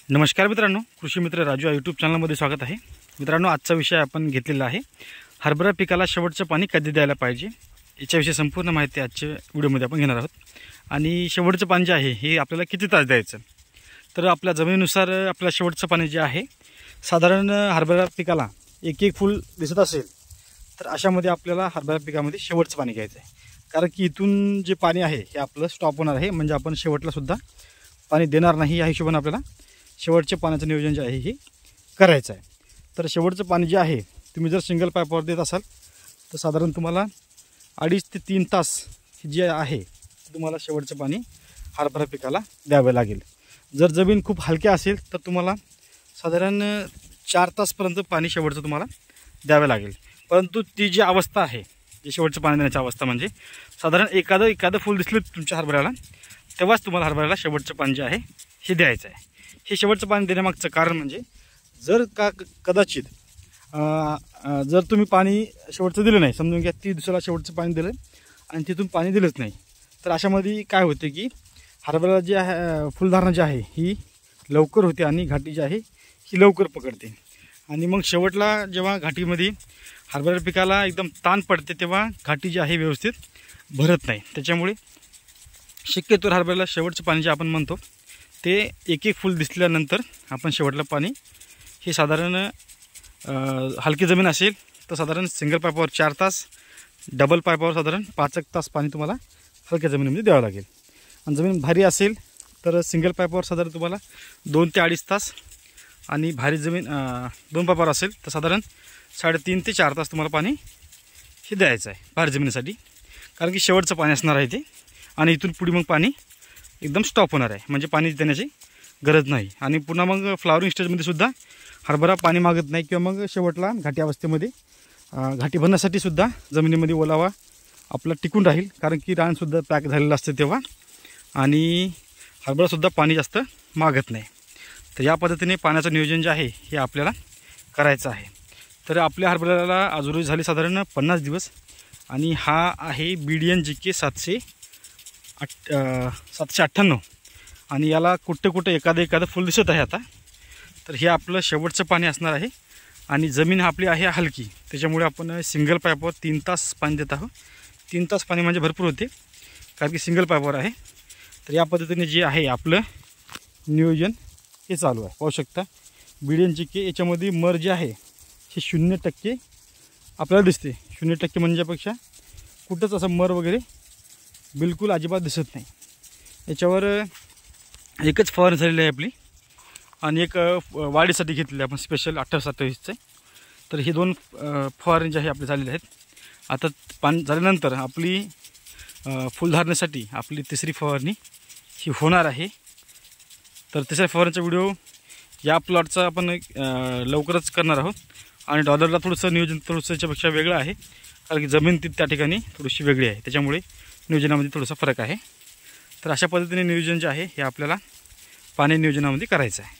नमस्कार मित्रांनो, कृषी मित्र राजू या यूट्यूब चॅनलमध्ये स्वागत आहे। मित्रांनो, आजचा विषय आपण घेतलेला आहे हरभरा पिकाला शेवटचं पाणी कधी द्यायला पाहिजे याच्याविषयी संपूर्ण माहिती आजच्या व्हिडिओमध्ये आपण घेणार आहोत। आणि शेवटचं पाणी जे आहे हे आपल्याला किती तास द्यायचं, तर आपल्या जमिनीनुसार आपल्याला शेवटचं पाणी जे आहे साधारण हरभरा पिकाला एक फूल दिसत असेल तर अशामध्ये आपल्याला हरभरा पिकामध्ये शेवटचं पाणी घ्यायचं आहे। कारण की इथून जे पाणी आहे हे आपलं स्टॉप होणार आहे, म्हणजे आपण शेवटला सुद्धा पाणी देणार नाही या हिशोबाने आपल्याला शेवटचे पाण्याचं नियोजन जे आहे हे करायचं आहे। तर शेवटचं पाणी जे आहे तुम्ही जर सिंगल पाईपवर देत असाल तर साधारण तुम्हाला 2.5 ते 3 तास जे आहे तुम्हाला शेवटचं पाणी हरभरा पिकाला द्यावे लागेल। जर जमीन खूप हलकी असेल तर तुम्हाला साधारण 4 तासपर्यंत पाणी शेवटचं तुम्हाला द्यावे लागेल। परंतु ती जी अवस्था आहे, जे शेवटचं पाणी देण्याची अवस्था म्हणजे साधारण एखादं फूल दिसलं तुमच्या हरभऱ्याला तेव्हाच तुम्हाला हरभऱ्याला शेवटचं पाणी जे आहे हे द्यायचं आहे। हे शेवटचं पाणी देण्यामागचं कारण म्हणजे जर कदाचित जर तुम्ही पाणी शेवटचं दिलं नाही, समजून घ्या 30 दिवसाला शेवटचं पाणी दिलं आणि तिथून पाणी दिलंच नाही, तर अशामध्ये काय होते की हरभऱ्याला जे आहे फुलधारणा जी आहे ही लवकर होते आणि घाटी जी आहे ही लवकर पकडते। आणि मग शेवटला जेव्हा घाटीमध्ये हरभरा पिकाला एकदम ताण पडते तेव्हा घाटी जी आहे व्यवस्थित भरत नाही। त्याच्यामुळे शक्यतो हरभऱ्याला शेवटचं पाणी जे आपण म्हणतो ते एक फूल दिसल्यानंतर आपण शेवटलं पाणी हे साधारण हलकी जमीन असेल तर साधारण सिंगल पाईपवर 4 तास, डबल पाईपवर साधारण 5 तास पाणी तुम्हाला हलक्या जमिनीमध्ये द्यावं लागेल। आणि जमीन भारी असेल तर सिंगल पाईपवर साधारण तुम्हाला 2 ते 2.5 तास, आणि भारी जमीन 2 पाईपवर असेल तर साधारण 3.5 ते 4 तास तुम्हाला पाणी हे द्यायचं आहे भारी जमिनीसाठी। कारण की शेवटचं पाणी असणार आहे ते, आणि इथून पुढे मग पाणी एकदम स्टॉप होणार आहे, म्हणजे पाणी देण्याची गरज नाही। आणि पुन्हा मग फ्लावरिंग स्टेजमध्ये सुद्धा हरभरा पाणी मागत नाही, किंवा मग शेवटला घाटी अवस्थेमध्ये घाटी भरण्यासाठी सुद्धा जमिनीमध्ये ओलावा आपला टिकून राहील, कारण की रानसुद्धा पॅक झालेलं असतं तेव्हा, आणि हरभरासुद्धा पाणी जास्त मागत नाही। तर या पद्धतीने पाण्याचं नियोजन जे आहे हे आपल्याला करायचं आहे। तर आपल्या हरभऱ्याला आजुरी झाली साधारण 50 दिवस, आणि हा आहे BDN GK 798, आणि याला कुठं एखादं फुल दिसत आहे आता। तर हे आपलं शेवटचं पाणी असणार आहे, आणि जमीन आपली आहे हलकी, त्याच्यामुळे आपण सिंगल पाईपवर 3 तास पाणी देत आहोत। 3 तास पाणी म्हणजे भरपूर होते, कारण की सिंगल पाईपवर आहे। तर या पद्धतीने जे आहे आपलं नियोजन हे चालू आहे। पाहू शकता BDN GK याच्यामध्ये मर जे आहे हे 0% आपल्याला दिसते। 0% म्हणण्यापेक्षा कुठंच असं मर वगैरे बिलकुल अजिबात दिसत नाही। याच्यावर एकच फवारणी झालेली आहे आपली, आणि एक वाढीसाठी घेतलेली आपण स्पेशल 28-27चं। तर हे 2 फवारणी जे आहे आपले झालेले आहेत। आता पाणी झाल्यानंतर आपली फुलधारणेसाठी आपली 3री फवारणी ही होणार आहे। तर 3ऱ्या फवारणीचा व्हिडिओ या प्लॉटचा आपण लवकरच करणार आहोत, आणि डॉलरला थोडंसं नियोजन याच्यापेक्षा वेगळं आहे, कारण की जमीन त्या ठिकाणी थोडीशी वेगळी आहे, त्याच्यामुळे नियोजनामध्ये थोडासा फरक आहे। तर अशा पद्धतीने नियोजन जे आहे हे आपल्याला पाणी नियोजनामध्ये करायचं आहे।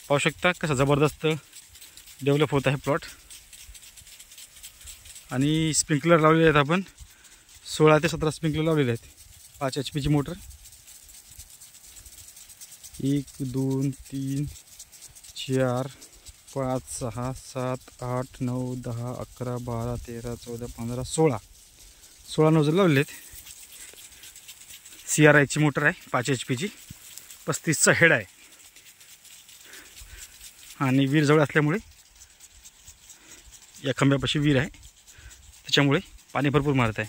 पाहू शकता कसं जबरदस्त डेव्हलप होत आहे प्लॉट। आणि स्प्रिंकलर लावलेले आहेत आपण 16 ते 17 स्प्रिंकलर लावलेले आहेत। 5 HP मोटर, 1 2 3 4 5 6 7 8 9 10 11 12 13 14 15 16 नोजल लावलेले आहेत। CRI मोटर आहे 5 HP, 35चा हेड आहे, आणि वीर जवळ असल्यामुळे या खंब्यापाशी वीर आहे, त्याच्यामुळे पाणी भरपूर मारत आहे।